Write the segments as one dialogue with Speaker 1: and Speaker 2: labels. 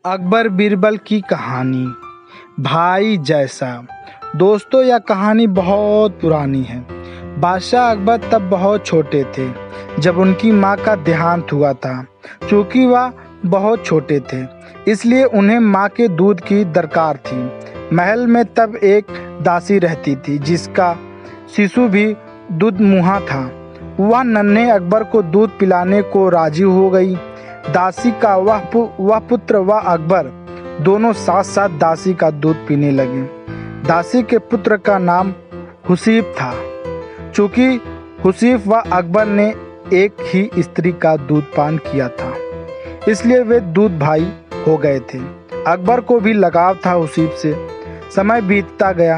Speaker 1: अकबर बीरबल की कहानी भाई जैसा। दोस्तों, यह कहानी बहुत पुरानी है। बादशाह अकबर तब बहुत छोटे थे जब उनकी माँ का देहांत हुआ था। चूँकि वह बहुत छोटे थे इसलिए उन्हें माँ के दूध की दरकार थी। महल में तब एक दासी रहती थी जिसका शिशु भी दूधमुहा था। वह नन्हे अकबर को दूध पिलाने को राजी हो गई। दासी का वह पुत्र व अकबर दोनों साथ साथ दासी का दूध पीने लगे। दासी के पुत्र का नाम हुसीब था। चूँकि हुसीब व अकबर ने एक ही स्त्री का दूध पान किया था इसलिए वे दूध भाई हो गए थे। अकबर को भी लगाव था हुसीब से। समय बीतता गया,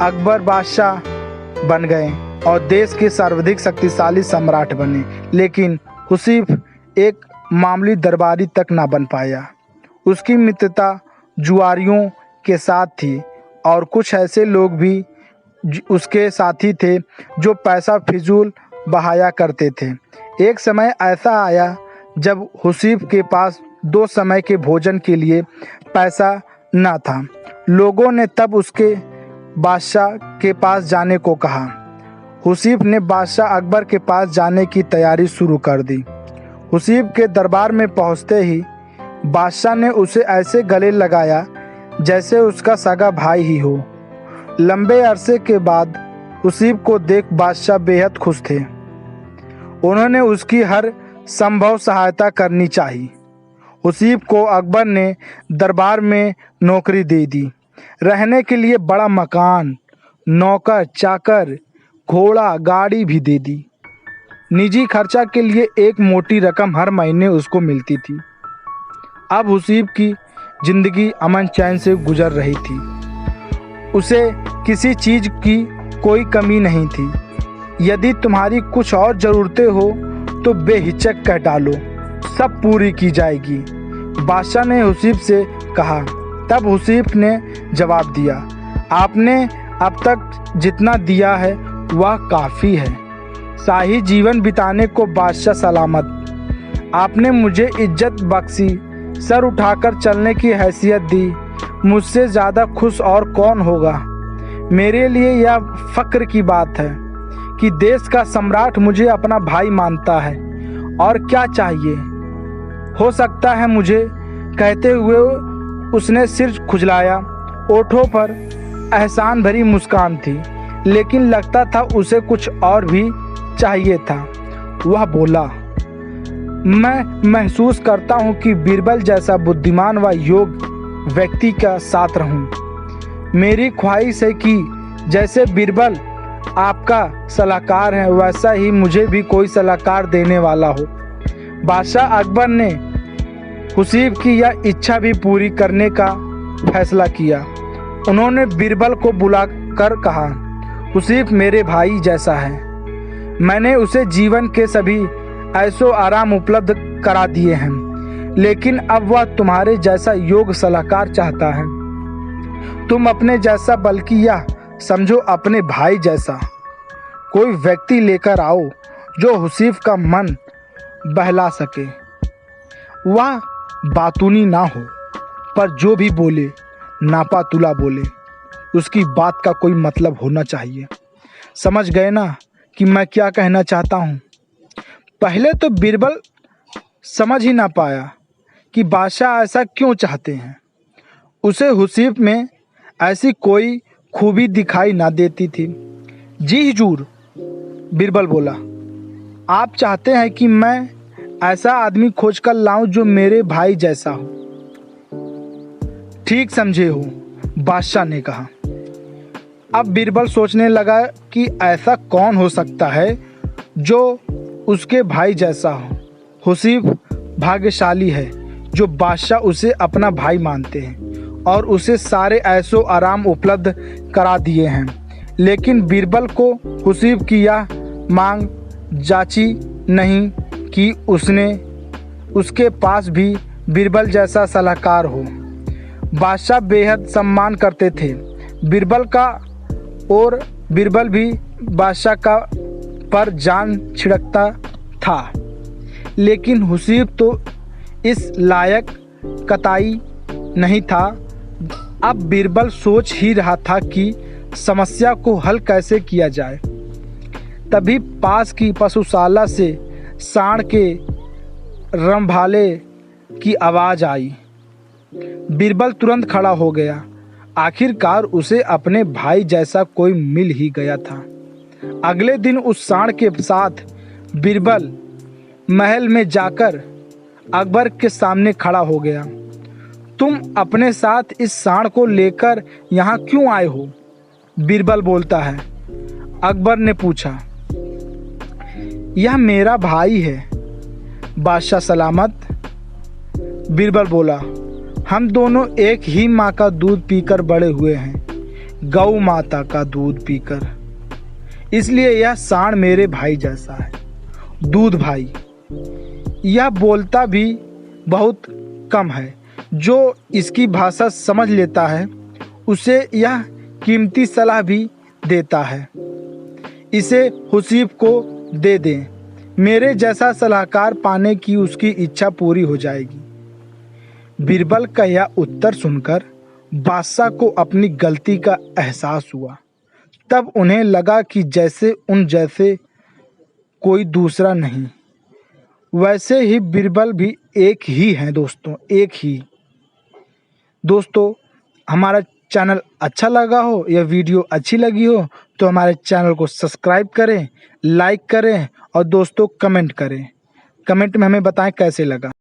Speaker 1: अकबर बादशाह बन गए और देश के सर्वाधिक शक्तिशाली सम्राट बने। लेकिन हुसीब एक मामूली दरबारी तक ना बन पाया। उसकी मित्रता जुआरियों के साथ थी और कुछ ऐसे लोग भी उसके साथी थे जो पैसा फिजूल बहाया करते थे। एक समय ऐसा आया जब हुसीब के पास 2 समय के भोजन के लिए पैसा न था। लोगों ने तब उसके बादशाह के पास जाने को कहा। हुसीब ने बादशाह अकबर के पास जाने की तैयारी शुरू कर दी। हुसीब के दरबार में पहुंचते ही बादशाह ने उसे ऐसे गले लगाया जैसे उसका सगा भाई ही हो। लंबे अरसे के बाद हुसीब को देख बादशाह बेहद खुश थे। उन्होंने उसकी हर संभव सहायता करनी चाहिए। हुसीब को अकबर ने दरबार में नौकरी दे दी। रहने के लिए बड़ा मकान, नौकर चाकर, घोड़ा गाड़ी भी दे दी। निजी खर्चा के लिए एक मोटी रकम हर महीने उसको मिलती थी। अब हुसीब की जिंदगी अमन चैन से गुजर रही थी। उसे किसी चीज की कोई कमी नहीं थी। यदि तुम्हारी कुछ और ज़रूरतें हो तो बेहिचक कह डालो, सब पूरी की जाएगी, बादशाह ने हुसीब से कहा। तब हुसीब ने जवाब दिया, आपने अब तक जितना दिया है वह काफ़ी है। शाही जीवन बिताने को बादशाह सलामत। आपने मुझे इज्जत बख्शी, सर उठाकर चलने की हैसियत दी। मुझसे ज़्यादा खुश और कौन होगा। मेरे लिए यह फ़क्र की बात है कि देश का सम्राट मुझे अपना भाई मानता है। और क्या चाहिए हो सकता है मुझे। कहते हुए उसने सिर खुजलाया। ओठों पर एहसान भरी मुस्कान थी, लेकिन लगता था उसे कुछ और भी चाहिए था। वह बोला, मैं महसूस करता हूँ कि बीरबल जैसा बुद्धिमान व योग्य व्यक्ति का साथ रहूं। मेरी ख्वाहिश है कि जैसे बीरबल आपका सलाहकार है वैसा ही मुझे भी कोई सलाहकार देने वाला हो। बादशाह अकबर ने हुसीब की यह इच्छा भी पूरी करने का फैसला किया। उन्होंने बीरबल को बुलाकर कहा, हुसीब मेरे भाई जैसा है। मैंने उसे जीवन के सभी ऐशो आराम उपलब्ध करा दिए हैं, लेकिन अब वह तुम्हारे जैसा योग्य सलाहकार चाहता है। तुम अपने जैसा, बल्कि यह समझो अपने भाई जैसा कोई व्यक्ति लेकर आओ जो हुसीब का मन बहला सके। वह बातूनी ना हो, पर जो भी बोले नापा तुला बोले। उसकी बात का कोई मतलब होना चाहिए। समझ गए ना कि मैं क्या कहना चाहता हूँ। पहले तो बीरबल समझ ही ना पाया कि बादशाह ऐसा क्यों चाहते हैं। उसे हुसीब में ऐसी कोई खूबी दिखाई ना देती थी। जी हुजूर, बीरबल बोला, आप चाहते हैं कि मैं ऐसा आदमी खोज कर लाऊं जो मेरे भाई जैसा हो। ठीक समझे हो, बादशाह ने कहा। अब बीरबल सोचने लगा कि ऐसा कौन हो सकता है जो उसके भाई जैसा हो। हुसीब भाग्यशाली है जो बादशाह उसे अपना भाई मानते हैं और उसे सारे ऐशो आराम उपलब्ध करा दिए हैं। लेकिन बीरबल को हुसीब की यह मांग जाची नहीं कि उसके पास भी बीरबल जैसा सलाहकार हो। बादशाह बेहद सम्मान करते थे बीरबल का, और बीरबल भी बादशाह का पर जान छिड़कता था। लेकिन हुसीब तो इस लायक कतई नहीं था। अब बीरबल सोच ही रहा था कि समस्या को हल कैसे किया जाए। तभी पास की पशुशाला से सांड के रंभाले की आवाज़ आई। बीरबल तुरंत खड़ा हो गया। आखिरकार उसे अपने भाई जैसा कोई मिल ही गया था। अगले दिन उस सांड के साथ बीरबल महल में जाकर अकबर के सामने खड़ा हो गया। तुम अपने साथ इस सांड को लेकर यहाँ क्यों आए हो? बीरबल बोलता है। अकबर ने पूछा, यह मेरा भाई है बादशाह सलामत। बीरबल बोला, हम दोनों एक ही माँ का दूध पीकर बड़े हुए हैं, गौ माता का दूध पीकर, इसलिए यह सांड मेरे भाई जैसा है। दूध भाई। यह बोलता भी बहुत कम है। जो इसकी भाषा समझ लेता है उसे यह कीमती सलाह भी देता है। इसे हुसीब को दे दें। मेरे जैसा सलाहकार पाने की उसकी इच्छा पूरी हो जाएगी। बीरबल का यह उत्तर सुनकर बादशाह को अपनी गलती का एहसास हुआ। तब उन्हें लगा कि जैसे उन जैसे कोई दूसरा नहीं। वैसे ही बीरबल भी एक ही हैं दोस्तों, एक ही। दोस्तों, हमारा चैनल अच्छा लगा हो या वीडियो अच्छी लगी हो तो हमारे चैनल को सब्सक्राइब करें, लाइक करें और दोस्तों कमेंट करें। कमेंट में हमें बताएं कैसे लगा।